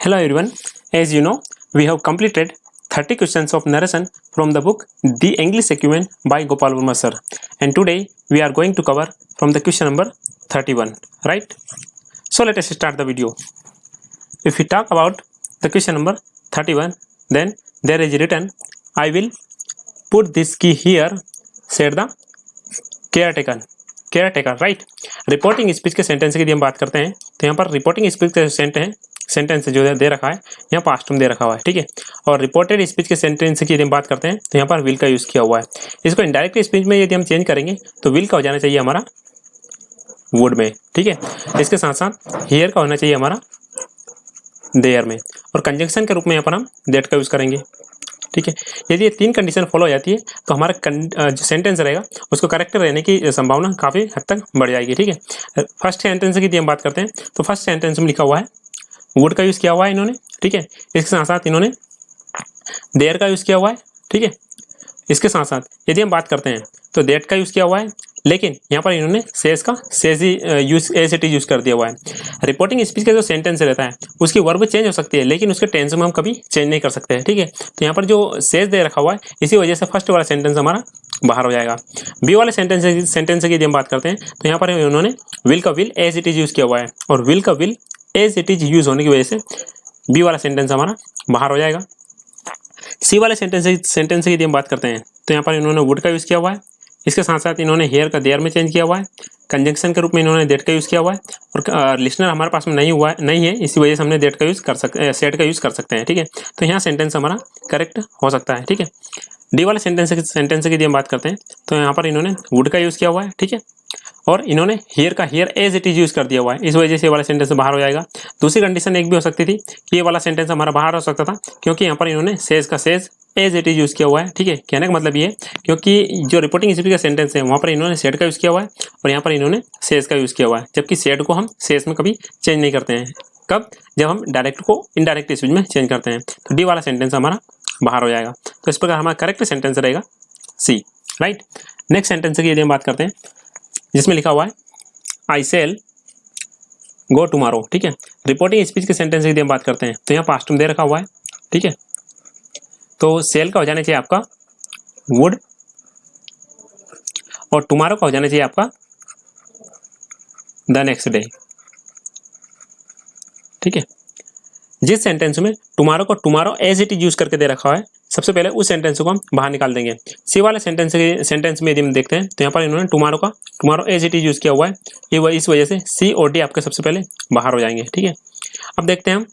Hello everyone. As you know, we have completed 30 questions of narration from the book The English Acumen by Gopal Verma sir. And today we are going to cover from the question number 31, right? So let us start the video. If we talk about the question number 31, then there is written, I will put this key here, said the caretaker. Right. Reporting speech के sentence की यदि हम बात करते हैं तो यहाँ पर रिपोर्टिंग स्पीच का सेंटेंस जो दे रखा है यहाँ पास्ट में दे रखा हुआ है, ठीक है. और रिपोर्टेड स्पीच के सेंटेंस की यदि हम बात करते हैं तो यहाँ पर विल का यूज किया हुआ है. इसको इनडायरेक्ट स्पीच में यदि हम चेंज करेंगे तो विल का हो जाना चाहिए हमारा वुड में, ठीक है. इसके साथ साथ हियर का होना चाहिए हमारा देयर में, और कंजंक्शन के रूप में यहाँ पर हम दैट का यूज करेंगे, ठीक है. यदि ये तीन कंडीशन फॉलो हो जाती है तो हमारा जो सेंटेंस रहेगा उसको करेक्ट रहने की संभावना काफ़ी हद तक बढ़ जाएगी, ठीक है. फर्स्ट सेंटेंस की यदि हम बात करते हैं तो फर्स्ट सेंटेंस में लिखा हुआ है वुड का यूज़ किया हुआ है इन्होंने, ठीक है. इसके साथ साथ इन्होंने देयर का यूज़ किया हुआ है, ठीक है. इसके साथ साथ यदि हम बात करते हैं तो दैट का यूज़ किया हुआ है, लेकिन यहाँ पर इन्होंने सेज का सेज ही use as it is use कर दिया हुआ है. रिपोर्टिंग स्पीच का जो सेंटेंस रहता है उसकी वर्ब चेंज हो सकती है, लेकिन उसके टेंस में हम कभी चेंज नहीं कर सकते हैं, ठीक है. तो यहाँ पर जो सेज दे रखा हुआ है इसी वजह से फर्स्ट वाला सेंटेंस हमारा बाहर हो जाएगा. बी वाले सेंटेंस की यदि हम बात करते हैं तो यहाँ पर उन्होंने विल का will as it is use किया हुआ है, और विल का will as it is use होने की वजह से बी वाला सेंटेंस हमारा बाहर हो जाएगा. सी वाले सेंटेंस की यदि हम बात करते हैं तो यहाँ पर इन्होंने वुड का यूज किया हुआ है. इसके साथ साथ इन्होंने हेयर का देयर में चेंज किया हुआ है. कंजंक्शन के रूप में इन्होंने दैट का यूज़ किया हुआ है, और लिसनर हमारे पास में नहीं है, इसी वजह से हमने दैट का यूज़ कर सकते सेट का यूज़ कर सकते हैं, ठीक है. तो यहाँ सेंटेंस हमारा करेक्ट हो सकता है, ठीक है. डी वाले सेंटेंस की यदि हम बात करते हैं तो यहाँ पर इन्होंने वुड का यूज़ किया हुआ है, ठीक है, और इन्होंने हियर का here as it is use कर दिया हुआ है. इस वजह से ये वाला सेंटेंस बाहर हो जाएगा. दूसरी कंडीशन एक भी हो सकती थी कि ये वाला सेंटेंस हमारा बाहर हो सकता था, क्योंकि यहाँ पर इन्होंने सेज का says as it is use किया हुआ है, ठीक है. कहने का मतलब ये क्योंकि जो रिपोर्टिंग स्पीच का सेंटेंस है वहाँ पर इन्होंने सेड का यूज़ किया हुआ है और यहाँ पर इन्होंने सेज का यूज़ किया हुआ है, जबकि सेड को हम सेज में कभी चेंज नहीं करते हैं. कब? जब हम डायरेक्ट को इनडायरेक्ट स्पीच में चेंज करते हैं. तो डी वाला सेंटेंस हमारा बाहर हो जाएगा. तो इस प्रकार हमारा करेक्ट सेंटेंस रहेगा सी, राइट. नेक्स्ट सेंटेंस की यदि हम बात करते हैं जिसमें लिखा हुआ है आई सेल गो टुमारो, ठीक है. रिपोर्टिंग स्पीच के सेंटेंस की यदि हम बात करते हैं तो यहाँ पास्ट में दे रखा हुआ है, ठीक है. तो सेल का हो जाना चाहिए आपका वुड, और टुमारो का हो जाना चाहिए आपका द नेक्स्ट डे, ठीक है. जिस सेंटेंस में टुमारो को tomorrow as it is use करके दे रखा है, सबसे पहले उस सेंटेंस को हम बाहर निकाल देंगे. सी वाले सेंटेंस में यदि हम देखते हैं तो यहाँ पर इन्होंने tomorrow as it is use किया हुआ है. इस वजह से सी और डी आपके सबसे पहले बाहर हो जाएंगे, ठीक है. अब देखते हैं हम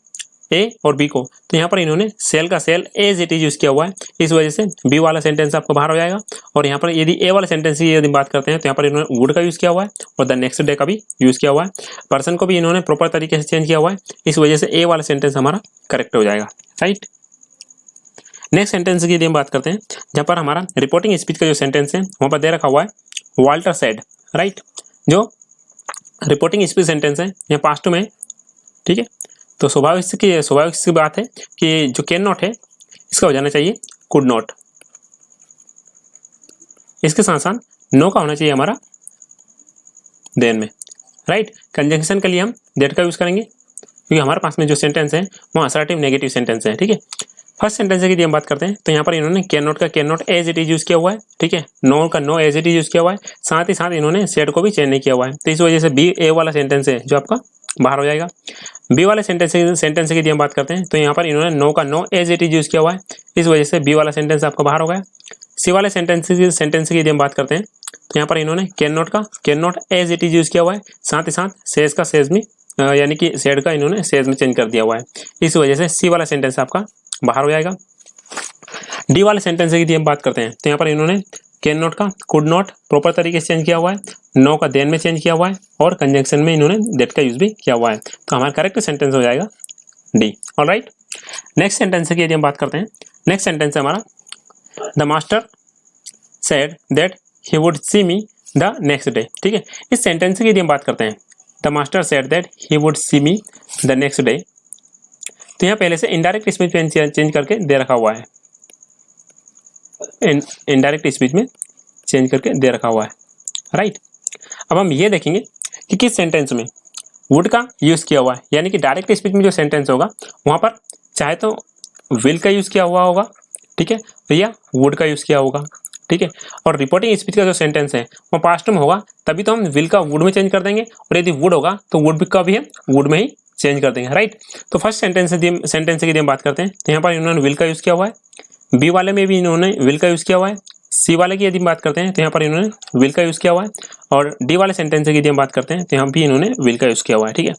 ए और बी को, तो यहाँ पर इन्होंने सेल का sell as it is use किया हुआ है. इस वजह से बी वाला सेंटेंस आपको बाहर हो जाएगा. और यहाँ पर यदि ए वाले सेंटेंस की यदि बात करते हैं तो यहाँ पर इन्होंने वुड का यूज किया हुआ है और द नेक्स्ट डे का भी यूज किया हुआ है. पर्सन को भी इन्होंने प्रॉपर तरीके से चेंज किया हुआ है. इस वजह से ए वाला सेंटेंस हमारा करेक्ट हो जाएगा, राइट. नेक्स्ट सेंटेंस की यदि हम बात करते हैं जहाँ पर हमारा रिपोर्टिंग स्पीच का जो सेंटेंस है वहाँ पर दे रखा हुआ है वाल्टर सेड, राइट. जो रिपोर्टिंग स्पीच सेंटेंस है यहाँ पास्ट में, ठीक है. तो स्वाभाविक सी बात है कि जो कैन नॉट है इसका हो जाना चाहिए कुड नॉट. इसके साथ साथ नो का होना चाहिए हमारा देन में, राइट. कंजंक्शन के लिए हम दैट का यूज करेंगे क्योंकि हमारे पास में जो सेंटेंस है वो असर्टिव नेगेटिव सेंटेंस है, ठीक है. फर्स्ट सेंटेंस की यदि हम बात करते हैं तो यहाँ पर इन्होंने कैन नॉट का cannot as it is use किया हुआ है, ठीक है. नो का no as it is use किया हुआ है. साथ ही साथ इन्होंने सेड को भी चेंज नहीं किया हुआ है. तो इस वजह से बी ए वाला सेंटेंस है जो आपका बाहर हो जाएगा. बी वाले सेंटेंस की यदि हम बात करते हैं तो यहाँ पर इन्होंने नो का no as it is use किया हुआ है. इस वजह से बी वाला सेंटेंस आपका बाहर हो गया. सी वाले सेंटेंस की यदि हम बात करते हैं तो यहाँ पर इन्होंने cannot as it is use किया हुआ है. साथ ही साथ सेज का सेज में यानी कि सेड का इन्होंने सेज में चेंज कर दिया हुआ है. इस वजह से सी वाला सेंटेंस आपका बाहर हो जाएगा. डी वाले सेंटेंस की यदि हम बात करते हैं तो यहाँ पर इन्होंने कैन नॉट का कुड नॉट प्रॉपर तरीके से चेंज किया हुआ है. नो का देन में चेंज किया हुआ है और कंजंक्शन में इन्होंने दैट का यूज भी किया हुआ है. तो हमारा करेक्ट सेंटेंस हो जाएगा डी, ऑलराइट. नेक्स्ट सेंटेंस की यदि हम बात करते हैं, नेक्स्ट सेंटेंस है हमारा the master said that he would see me the next day, ठीक है. इस सेंटेंस की यदि हम बात करते हैं the master said that he would see me the next day, तो यहाँ पहले से इनडायरेक्ट स्पीच में चेंज करके दे रखा हुआ है. इनडायरेक्ट स्पीच में चेंज करके दे रखा हुआ है, राइट. अब हम ये देखेंगे कि किस सेंटेंस में वुड का यूज किया हुआ है, यानी कि डायरेक्ट स्पीच में जो सेंटेंस होगा वहां पर चाहे तो विल का यूज किया हुआ होगा, ठीक है, या वुड का यूज किया होगा, ठीक है। और रिपोर्टिंग स्पीच का जो सेंटेंस है वो पास्ट में होगा, तभी तो हम विल का वुड में चेंज कर देंगे, और यदि वुड होगा तो वुड का भी हम वुड में ही चेंज कर देंगे, राइट। तो फर्स्ट सेंटेंस की यदि हम बात करते हैं तो यहाँ पर इन्होंने विल का यूज किया हुआ है, बी वाले में भी इन्होंने विल का यूज किया हुआ है, सी वाले की यदि बात करते हैं तो यहाँ पर इन्होंने विल का यूज किया हुआ है, और डी वाले सेंटेंस की यदि हम बात करते हैं तो यहाँ भी इन्होंने विल का यूज किया हुआ है, ठीक है।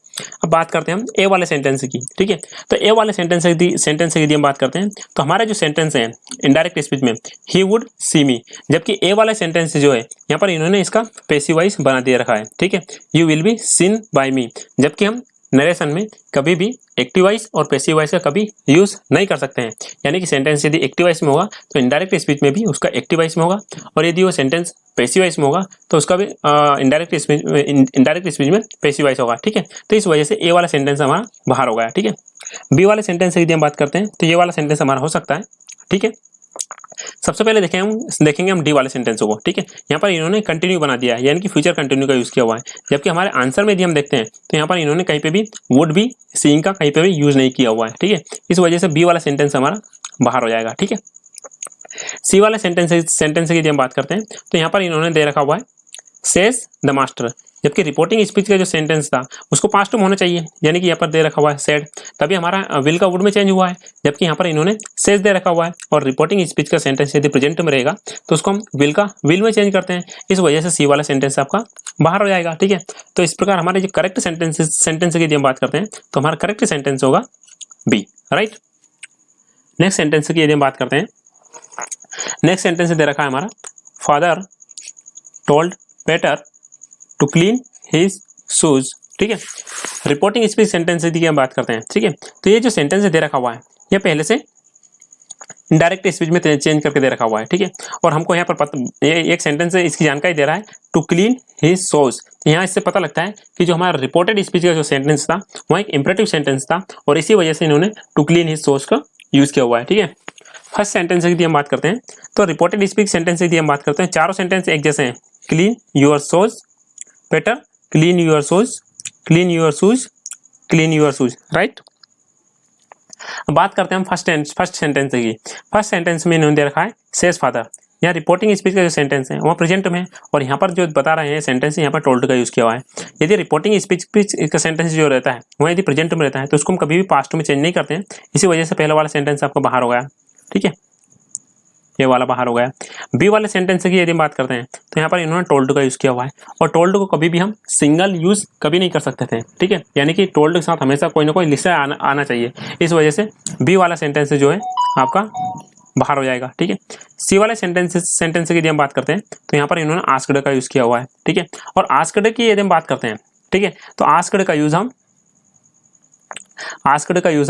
अब बात करते हैं हम ए वाले सेंटेंस की, ठीक है। तो ए वाले सेंटेंस की यदि हम बात करते हैं तो हमारा जो सेंटेंस है इनडायरेक्ट स्पीच में ही वुड सी मी, जबकि ए वाला सेंटेंस जो है यहाँ पर इन्होंने इसका पैसिव वॉइस बना दिया रखा है, ठीक है, you will be seen by me, जबकि हम नरेशन में कभी भी एक्टिव वॉइस और पैसिव वॉइस का कभी यूज नहीं कर सकते हैं। यानी कि सेंटेंस यदि एक्टिव वॉइस में होगा तो इनडायरेक्ट स्पीच में भी उसका एक्टिव वॉइस में होगा, और यदि वो सेंटेंस पैसिव वॉइस में होगा तो उसका भी इनडायरेक्ट स्पीच में पैसिव वॉइस होगा, ठीक है। तो इस वजह से ए वाला सेंटेंस हमारा बाहर हो गया, ठीक है। बी वाले सेंटेंस की यदि हम बात करते हैं तो ये वाला सेंटेंस हमारा हो सकता है, ठीक है। सबसे पहले देखेंगे हम डी वाले सेंटेंस को, ठीक है। यहाँ पर इन्होंने कंटिन्यू बना दिया है, यानी कि फ्यूचर कंटिन्यू का यूज किया हुआ है, जबकि हमारे आंसर में यदि हम देखते हैं तो यहाँ पर इन्होंने कहीं पे भी वुड बी सीइंग का कहीं पे भी यूज नहीं किया हुआ है, ठीक है। इस वजह से बी वाला सेंटेंस हमारा बाहर हो जाएगा, ठीक है। सी वाले सेंटेंस की यदि हम बात करते हैं तो यहाँ पर इन्होंने दे रखा हुआ है सेज द मास्टर, जबकि रिपोर्टिंग स्पीच का जो सेंटेंस था उसको पास्ट में होना चाहिए, यानी कि यहाँ पर दे रखा हुआ है सेड, तभी हमारा विल का वुड में चेंज हुआ है, जबकि यहाँ पर इन्होंने सेज दे रखा हुआ है, और रिपोर्टिंग स्पीच का सेंटेंस यदि प्रेजेंट में रहेगा तो उसको हम विल में चेंज करते हैं, इस वजह से सी वाला सेंटेंस आपका बाहर हो जाएगा, ठीक है। तो इस प्रकार हमारे जो करेक्ट सेंटेंस की यदि हम बात करते हैं तो हमारा करेक्ट सेंटेंस होगा बी, राइट। नेक्स्ट सेंटेंस की यदि हम बात करते हैं, नेक्स्ट सेंटेंस दे रखा है हमारा father told Peter to clean his shoes, ठीक है। रिपोर्टिंग स्पीच सेंटेंस की हम बात करते हैं, ठीक है। तो ये जो सेंटेंस दे रखा हुआ है ये पहले से डायरेक्ट स्पीच में चेंज करके दे रखा हुआ है, ठीक है। और हमको यहाँ पर ये एक सेंटेंस है, इसकी जानकारी दे रहा है टू क्लीन हिज शूज। यहाँ इससे पता लगता है कि जो हमारा रिपोर्टेड स्पीच का जो सेंटेंस था वह एक इंपरेटिव सेंटेंस था, और इसी वजह से इन्होंने टू क्लीन हिज शूज का यूज किया हुआ है, ठीक है। फर्स्ट सेंटेंस की हम बात करते हैं तो रिपोर्टेड स्पीच सेंटेंस की हम बात करते हैं, चारों सेंटेंस एक जैसे हैं, clean your shoes Peter, clean your shoes, clean your shoes, clean your shoes, right. बात करते हैं हम फर्स्ट सेंटेंस की। फर्स्ट सेंटेंस में इन्होंने दे रखा है सेज फादर, यहाँ रिपोर्टिंग स्पीच का जो सेंटेंस है वो प्रेजेंट में है, और यहाँ पर जो बता रहे हैं सेंटेंस यहाँ पर टोल्ड का यूज किया हुआ है। यदि रिपोर्टिंग स्पीच का सेंटेंस जो रहता है वो यदि प्रेजेंट में रहता है तो उसको हम कभी भी पास्ट में चेंज नहीं करते हैं, इसी वजह से पहला वाला सेंटेंस आपका बाहर हो गया, ठीक है, ये वाला बाहर हो गया। बी वाले सेंटेंस की यदि हम बात करते हैं तो यहाँ पर इन्होंने टोल्ड का यूज किया हुआ है, और टोल्ड को कभी भी हम सिंगल यूज कभी नहीं कर सकते थे, ठीक है, यानी कि टोल्ड के साथ हमेशा कोई ना कोई लिस्ट आना चाहिए, इस वजह से बी वाला सेंटेंस जो है आपका बाहर हो जाएगा, ठीक है। सी वाले सेंटेंस की यदि हम बात करते हैं तो यहाँ पर इन्होंने आस्क्ड का यूज किया हुआ है, ठीक है। और आस्क्ड की यदि हम बात करते हैं, ठीक है, तो आस्क्ड का यूज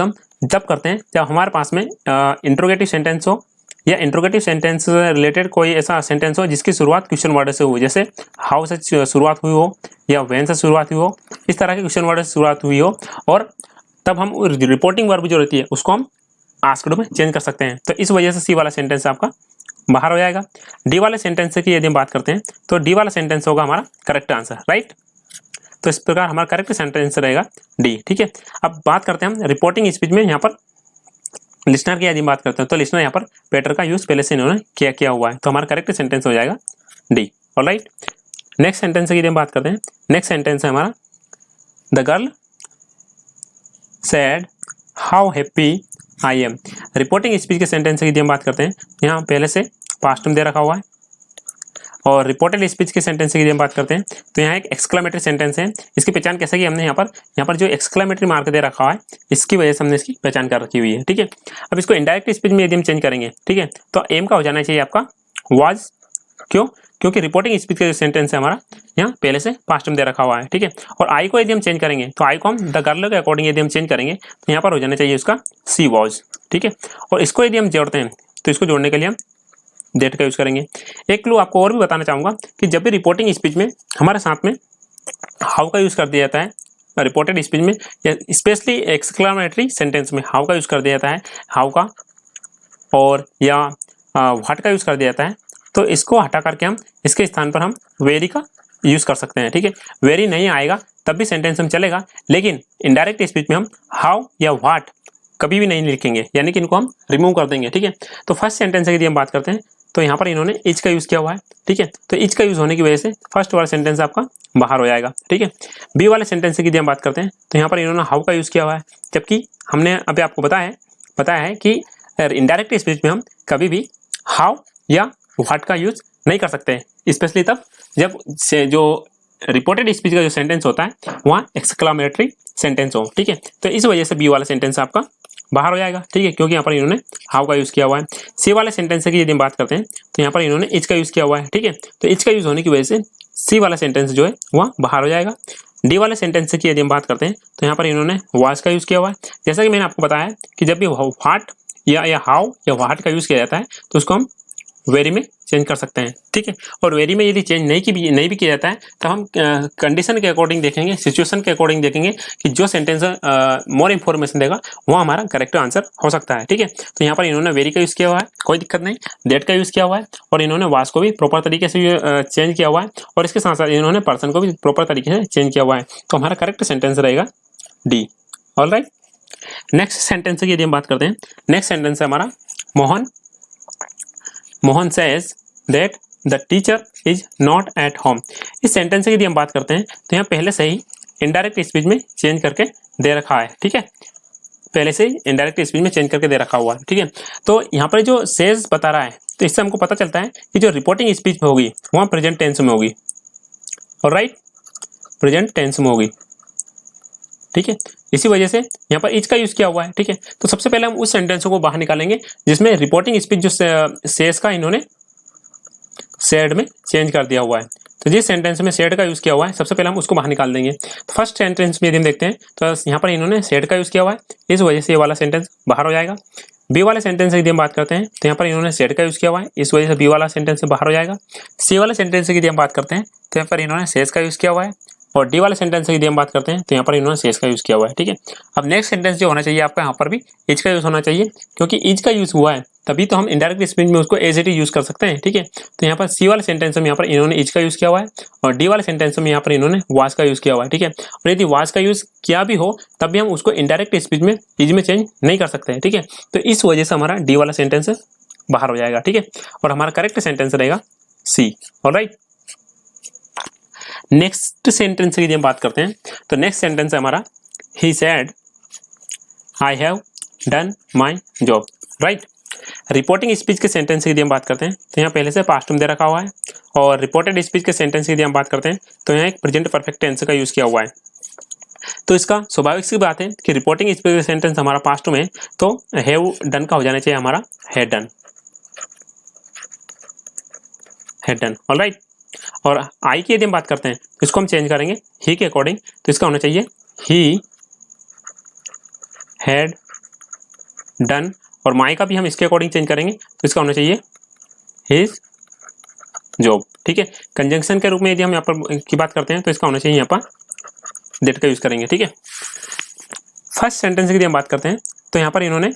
हम जब करते हैं जब हमारे पास में इंट्रोगेटिव सेंटेंस हो, या इंट्रोगेटिव सेंटेंस से रिलेटेड कोई ऐसा सेंटेंस हो जिसकी शुरुआत क्वेश्चन वर्ड से हो, जैसे हाउ से शुरुआत हुई हो या व्हेन से शुरुआत हुई हो, इस तरह के क्वेश्चन वर्ड से शुरुआत हुई हो, और तब हम रिपोर्टिंग वर्ब जो रहती है उसको हम आस्क्ड में चेंज कर सकते हैं, तो इस वजह से सी वाला सेंटेंस आपका बाहर हो जाएगा। डी वाले सेंटेंस की यदि हम बात करते हैं तो डी वाला सेंटेंस होगा हमारा करेक्ट आंसर, राइट। तो इस प्रकार हमारा करेक्ट सेंटेंस रहेगा डी, ठीक है। अब बात करते हैं हम रिपोर्टिंग स्पीच में यहाँ पर लिसनर की यदि बात करते हैं तो लिसनर यहाँ पर पेटर का यूज पहले से इन्होंने किया हुआ है, तो हमारा करेक्ट सेंटेंस हो जाएगा डी, ऑलराइट। नेक्स्ट सेंटेंस की यदि हम बात करते हैं, नेक्स्ट सेंटेंस है हमारा the girl said how happy I am. Reporting speech के सेंटेंस की यदि हम बात करते हैं, यहाँ पहले से पास्ट में दे रखा हुआ है, और रिपोर्टेड स्पीच के सेंटेंस की यदि हम बात करते हैं तो यहाँ एक एक्सक्लेमेटरी सेंटेंस है। इसकी पहचान कैसे की हमने यहाँ पर जो एक्सक्लेमेटरी मार्क दे रखा है इसकी वजह से हमने इसकी पहचान कर रखी हुई है, ठीक है। अब इसको इनडायरेक्ट स्पीच में यदि हम चेंज करेंगे, ठीक है, तो एम का हो जाना चाहिए आपका वाज, क्यों, क्योंकि रिपोर्टिंग स्पीच का जो सेंटेंस है हमारा यहाँ पहले से पास्ट में दे रखा हुआ है, ठीक है। और आई को यदि हम चेंज करेंगे तो आई को हम द गर्ल के अकॉर्डिंग यदि हम चेंज करेंगे तो यहाँ पर हो जाना चाहिए उसका सी वॉज, ठीक है। और इसको यदि हम जोड़ते हैं तो इसको जोड़ने के लिए हम डेट का यूज करेंगे। एक क्लू आपको और भी बताना चाहूंगा कि जब भी रिपोर्टिंग स्पीच में हमारे साथ में हाउ का यूज कर दिया जाता है, रिपोर्टेड स्पीच में या स्पेशली एक्सक्लेमेटरी सेंटेंस में हाउ का यूज कर दिया जाता है, हाउ का और या व्हाट का यूज कर दिया जाता है, तो इसको हटा करके हम इसके स्थान पर हम वेरी का यूज कर सकते हैं, ठीक है। वेरी नहीं आएगा तब भी सेंटेंस में चलेगा, लेकिन इनडायरेक्ट स्पीच में हम हाउ या व्हाट कभी भी नहीं लिखेंगे, यानी कि इनको हम रिमूव कर देंगे। ठीक है, तो फर्स्ट सेंटेंस की यदि हम बात करते हैं तो यहाँ पर इन्होंने इज का यूज किया हुआ है। ठीक है, तो इज का यूज होने की वजह से फर्स्ट वाला सेंटेंस आपका बाहर हो जाएगा। ठीक है, बी वाले सेंटेंस की यदि हम बात करते हैं तो यहाँ पर इन्होंने हाउ का यूज किया हुआ है, जबकि हमने अभी आपको बताया है कि इनडायरेक्ट स्पीच में हम कभी भी हाउ या व्हाट का यूज नहीं कर सकते, स्पेशली तब जब से जो रिपोर्टेड स्पीच का जो सेंटेंस होता है वहाँ एक्सक्लामेटरी सेंटेंस हो। ठीक है, तो इस वजह से बी वाला सेंटेंस आपका बाहर हो जाएगा। ठीक है, क्योंकि यहाँ पर इन्होंने हाउ का यूज किया हुआ है। सी वाले सेंटेंस की यदि हम बात करते हैं तो यहाँ पर इन्होंने इज का यूज किया हुआ है। ठीक है, तो इज का यूज होने की वजह से सी वाला सेंटेंस जो है वह बाहर हो जाएगा। डी वाले सेंटेंस की यदि हम बात करते हैं तो यहाँ पर इन्होंने वाज का यूज किया हुआ है। जैसा कि मैंने आपको बताया कि जब भी व्हाट या हाउ या व्हाट का यूज किया जाता है तो उसको हम वेरी में चेंज कर सकते हैं। ठीक है, और वेरी में यदि चेंज नहीं भी किया जाता है तो हम कंडीशन के अकॉर्डिंग देखेंगे, सिचुएशन के अकॉर्डिंग देखेंगे कि जो सेंटेंस मोर इन्फॉर्मेशन देगा वो हमारा करेक्ट आंसर हो सकता है। ठीक है, तो यहाँ पर इन्होंने वेरी का यूज किया हुआ है, कोई दिक्कत नहीं। दैट का यूज किया हुआ है और इन्होंने वास को भी प्रॉपर तरीके से चेंज किया हुआ है और इसके साथ साथ इन्होंने पर्सन को भी प्रॉपर तरीके से चेंज किया हुआ है, तो हमारा करेक्ट सेंटेंस रहेगा डी। ऑलराइट, नेक्स्ट सेंटेंस की यदि हम बात करते हैं, नेक्स्ट सेंटेंस है हमारा Mohan says that the teacher is not at home. इस सेंटेंस की यदि हम बात करते हैं तो यहाँ पहले से ही इनडायरेक्ट स्पीच में चेंज करके दे रखा है। ठीक है, पहले से ही इनडायरेक्ट स्पीच में चेंज करके दे रखा हुआ है। ठीक है, तो यहाँ पर जो सेज बता रहा है तो इससे हमको पता चलता है कि जो रिपोर्टिंग स्पीच में होगी वहाँ प्रेजेंट टेंस में होगी। ऑलराइट, प्रेजेंट टेंस में होगी। ठीक है, इसी वजह से यहाँ पर इज का यूज किया हुआ है। ठीक है, तो सबसे पहले हम उस सेंटेंस को बाहर निकालेंगे जिसमें रिपोर्टिंग स्पीच जो सेज का इन्होंने सेड में चेंज कर दिया हुआ है। तो जिस सेंटेंस में सेड का यूज किया हुआ है सबसे पहले हम उसको बाहर निकाल देंगे। तो फर्स्ट सेंटेंस में यदि हम देखते हैं तो यहाँ पर इन्होंने सेड का यूज किया हुआ है, इस वजह से ये वाला सेंटेंस बाहर हो जाएगा। बी वाले सेंटेंस की यदि हम बात करते हैं तो यहाँ पर इन्होंने सेड का यूज किया हुआ है, इस वजह से बी वाला सेंटेंस बाहर हो जाएगा। सी वाले सेंटेंस की यदि हम बात करते हैं तो यहाँ पर इन्होंने सेज का यूज किया हुआ है और डी वाले सेंटेंस की यदि हम बात करते हैं तो यहाँ पर इन्होंने सेज का यूज किया हुआ है। ठीक है, अब नेक्स्ट सेंटेंस जो होना चाहिए आपका यहाँ पर भी इज का यूज होना चाहिए, क्योंकि इज का यूज हुआ है तभी तो हम इनडायरेक्ट स्पीच में उसको एज इट इज यूज कर सकते हैं। ठीक है, तो यहाँ पर सी वाले सेंटेंस में यहाँ पर इन्होंने इज का यूज किया हुआ है और डी वाले सेंटेंस में यहाँ पर इन्होंने वाज का यूज किया हुआ है। ठीक है, और यदि वाज का यूज किया भी हो तब भी हम उसको इनडायरेक्ट स्पीच में इज में चेंज नहीं कर सकते हैं। ठीक है, तो इस वजह से हमारा डी वाला सेंटेंस बाहर हो जाएगा। ठीक है, और हमारा करेक्ट सेंटेंस रहेगा सी। ऑलराइट, नेक्स्ट सेंटेंस की यदि हम बात करते हैं तो नेक्स्ट सेंटेंस है हमारा he said I have done my job. Right, reporting speech के सेंटेंस की यदि हम बात करते हैं तो यहाँ पहले से पास्ट में दे रखा हुआ है और रिपोर्टेड स्पीच के सेंटेंस की यदि हम बात करते हैं तो यहाँ एक प्रेजेंट परफेक्ट टेंस का यूज किया हुआ है। तो इसका स्वाभाविक सी बात है कि रिपोर्टिंग स्पीच का सेंटेंस हमारा पास्ट में तो हैव डन का हो जाना चाहिए हमारा had done. Had done. Alright, और आई की यदि हम बात करते हैं तो इसको हम चेंज करेंगे ही के अकॉर्डिंग, तो इसका होना चाहिए ही हैड डन, और माई का भी हम इसके अकॉर्डिंग चेंज करेंगे तो इसका होना चाहिए हिज जॉब। ठीक है, कंजंक्शन के रूप में यदि हम यहाँ पर की बात करते हैं तो इसका होना चाहिए यहाँ पर दैट का यूज करेंगे। ठीक है, फर्स्ट सेंटेंस की यदि हम बात करते हैं तो यहाँ पर इन्होंने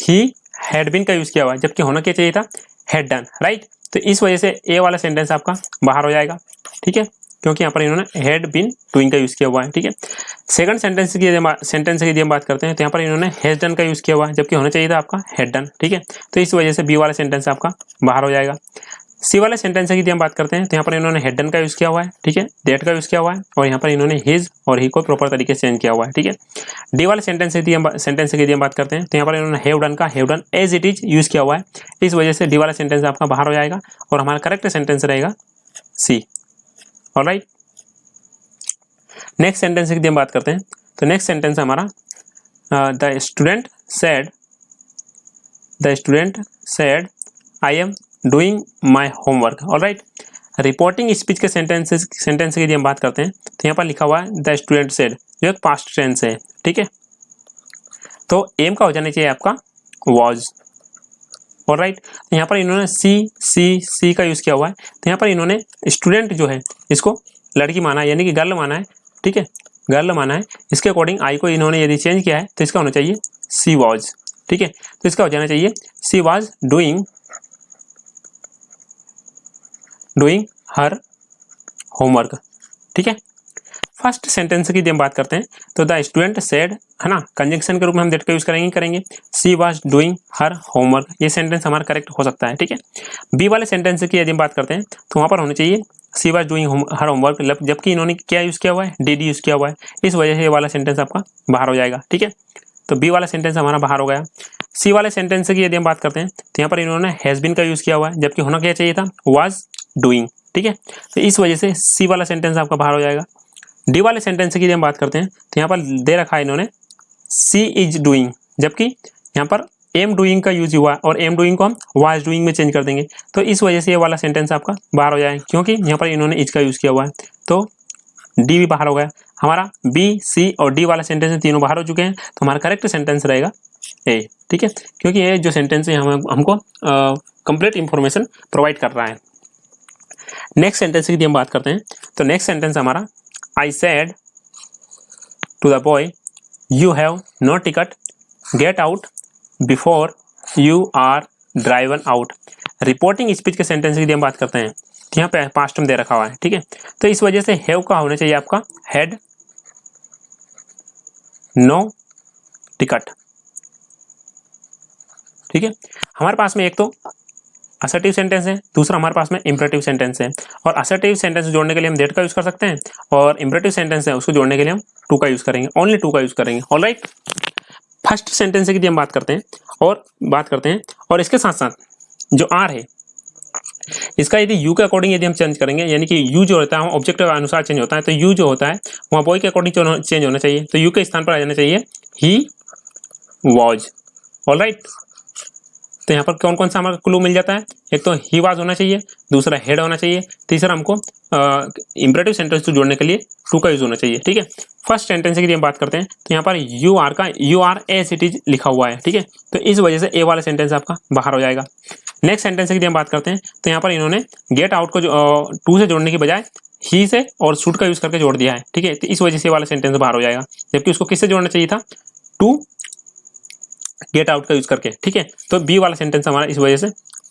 ही हैड बीन का यूज किया हुआ है, जबकि होना क्या चाहिए था हैड डन। राइट, तो इस वजह से ए वाला सेंटेंस आपका बाहर हो जाएगा। ठीक है, क्योंकि यहाँ पर इन्होंने हैड बीन डूइंग का यूज किया हुआ है। ठीक है, सेकंड सेंटेंस की यदि हम बात करते हैं तो यहाँ पर इन्होंने हैज डन का यूज किया हुआ है, जबकि होना चाहिए था आपका हैड डन। ठीक है, तो इस वजह से बी वाला सेंटेंस आपका बाहर हो जाएगा। सी वाले सेंटेंस की यदि हम बात करते हैं तो यहाँ पर इन्होंने हैड डन का यूज किया हुआ है। ठीक है, दैट का यूज किया हुआ है और यहाँ पर इन्होंने हिज और ही को प्रॉपर तरीके से चेंज किया हुआ है। ठीक है, डी वाले सेंटेंस की यदि हम बात करते हैं तो यहाँ पर इन्होंने हैव डन का have done as it is use किया हुआ है, इस वजह से डी वाला सेंटेंस आपका बाहर हो जाएगा और हमारा करेक्ट सेंटेंस रहेगा सी। ऑलराइट, नेक्स्ट सेंटेंस की यदि हम बात करते हैं तो नेक्स्ट सेंटेंस हमारा the student said I am doing my homework. Alright, reporting speech के सेंटेंस की यदि हम बात करते हैं तो यहाँ पर लिखा हुआ है द स्टूडेंट सेड, जो एक पास्ट टेंस है। ठीक है, तो एम का हो जाना चाहिए आपका वॉज। ऑलराइट, यहाँ पर इन्होंने सी का यूज किया हुआ है, तो यहाँ पर इन्होंने स्टूडेंट जो है इसको लड़की माना है, यानी कि गर्ल माना है। ठीक है, गर्ल माना है, इसके अकॉर्डिंग आई को इन्होंने यदि चेंज किया है तो इसका होना चाहिए सी वॉज। ठीक है, तो इसका हो जाना चाहिए सी वॉज डूइंग हर होमवर्क। ठीक है, फर्स्ट सेंटेंस की हम बात करते हैं तो द स्टूडेंट सेड, है ना, कंजंक्शन के रूप में हम दैट का यूज करेंगे she was doing her homework, ये सेंटेंस हमारा करेक्ट हो सकता है, ठीक है। बी वाले सेंटेंस की यदि हम बात करते हैं तो वहां पर होना चाहिए she was doing her homework, जबकि इन्होंने क्या यूज किया हुआ है, डिड यूज किया हुआ है, इस वजह से ये वाला सेंटेंस आपका बाहर हो जाएगा, ठीक है। तो बी वाला सेंटेंस हमारा बाहर हो गया। सी वाले सेंटेंस की यदि हम बात करते हैं तो यहाँ पर इन्होंने हैज बीन का यूज किया हुआ है, जबकि होना क्या चाहिए था, वाज डूइंग, ठीक है। तो इस वजह से सी वाला सेंटेंस आपका बाहर हो जाएगा। डी वाले सेंटेंस की यदि हम बात करते हैं तो यहाँ पर दे रखा है इन्होंने सी इज डूइंग, जबकि यहाँ पर एम डूइंग का यूज हुआ है और एम डूइंग को हम वाज डूइंग में चेंज कर देंगे, तो इस वजह से ये वाला सेंटेंस आपका बाहर हो जाएगा, क्योंकि यहाँ पर इन्होंने इज का यूज किया हुआ है। तो डी भी बाहर हो गया हमारा। बी, सी और डी वाला सेंटेंस तीनों बाहर हो चुके हैं, तो हमारा करेक्ट सेंटेंस रहेगा ए, ठीक है, क्योंकि ये जो सेंटेंस है हमको कंप्लीट इंफॉर्मेशन प्रोवाइड कर रहा है। नेक्स्ट सेंटेंस की हम बात करते हैं तो नेक्स्ट सेंटेंस हमारा I said to the boy you have no ticket, get out before you are driven out. Reporting speech के सेंटेंस की हम बात करते हैं तो यहाँ पे पास्ट में दे रखा हुआ है, ठीक है। तो इस वजह से हैव का होना चाहिए आपका हैड नो टिकट, ठीक है। हमारे पास में एक तो असर्टिव सेंटेंस है, दूसरा हमारे पास में इंपरेटिव सेंटेंस है, और असर्टिव सेंटेंस जोड़ने के लिए हम दैट का यूज कर सकते हैं, और इंपरेटिव सेंटेंस है उसको जोड़ने के लिए हम टू का यूज करेंगे, ओनली टू का यूज करेंगे, ऑलराइट। फर्स्ट सेंटेंस की हम बात करते हैं और इसके साथ साथ जो आर है इसका यदि यू के अकॉर्डिंग यदि हम चेंज करेंगे, यानी कि यू जो होता है ऑब्जेक्ट के अनुसार चेंज होता है, तो यू जो होता है वहाँ बॉय के अकॉर्डिंग चेंज होना चाहिए, तो यू के स्थान पर आ जाना चाहिए ही वॉज, ऑलराइट। तो यहाँ पर कौन कौन सा हमारा क्लू मिल जाता है, एक तो ही वाज होना चाहिए, दूसरा हेड होना चाहिए, तीसरा हमको इंपरेटिव सेंटेंस को जोड़ने के लिए टू का यूज होना चाहिए, ठीक है। फर्स्ट सेंटेंस की हम बात करते हैं तो यहाँ पर you are as it is लिखा हुआ है, ठीक है, तो इस वजह से ए वाला सेंटेंस आपका बाहर हो जाएगा। नेक्स्ट सेंटेंस की हम बात करते हैं तो यहाँ पर इन्होंने गेट आउट को टू से जोड़ने की बजाय ही से और शूट का यूज करके जोड़ दिया है, ठीक है, तो इस वजह से वाला सेंटेंस बाहर हो जाएगा, जबकि उसको किससे जोड़ना चाहिए था, टू गेट आउट का यूज करके, ठीक है। तो बी वाला सेंटेंस हमारा इस वजह से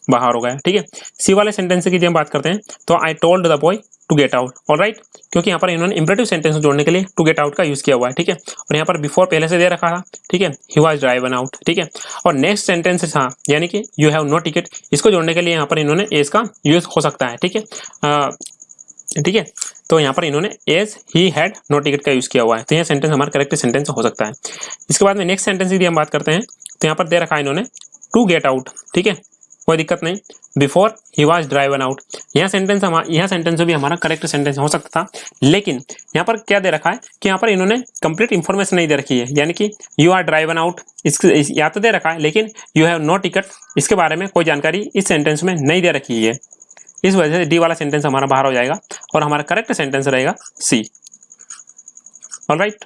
बाहर हो गया, ठीक है। सी वाले सेंटेंस की हम बात करते हैं तो I told the boy to get out, alright, क्योंकि यहाँ पर इन्होंने इंपरेटिव सेंटेंस जोड़ने के लिए टू गेट आउट का यूज किया हुआ है, ठीक है, और यहाँ पर बिफोर पहले से दे रखा था, ठीक है, ही वाज ड्राइवन आउट, ठीक है। और नेक्स्ट सेंटेंस था यानी कि यू हैव नो टिकट, इसको जोड़ने के लिए यहाँ पर इन्होंने एज का यूज हो सकता है, ठीक है, ठीक है। तो यहाँ पर इन्होंने as he had no ticket का यूज किया हुआ है, तो यह सेंटेंस हमारा करेक्ट सेंटेंस हो सकता है। इसके बाद में नेक्स्ट सेंटेंस की हम बात करते हैं तो यहाँ पर दे रखा है इन्होंने टू गेट आउट, ठीक है, कोई दिक्कत नहीं, before he was driven out, यह सेंटेंस भी हमारा करेक्ट सेंटेंस हो सकता था, लेकिन यहाँ पर क्या दे रखा है कि यहाँ पर इन्होंने कंप्लीट इंफॉर्मेशन नहीं दे रखी है, यानी कि यू आर ड्राइवन आउट या तो दे रखा है, लेकिन यू हैव नो टिकट इसके बारे में कोई जानकारी इस सेंटेंस में नहीं दे रखी है, इस वजह से डी वाला सेंटेंस हमारा बाहर हो जाएगा और हमारा करेक्ट सेंटेंस रहेगा सी, ऑलराइट।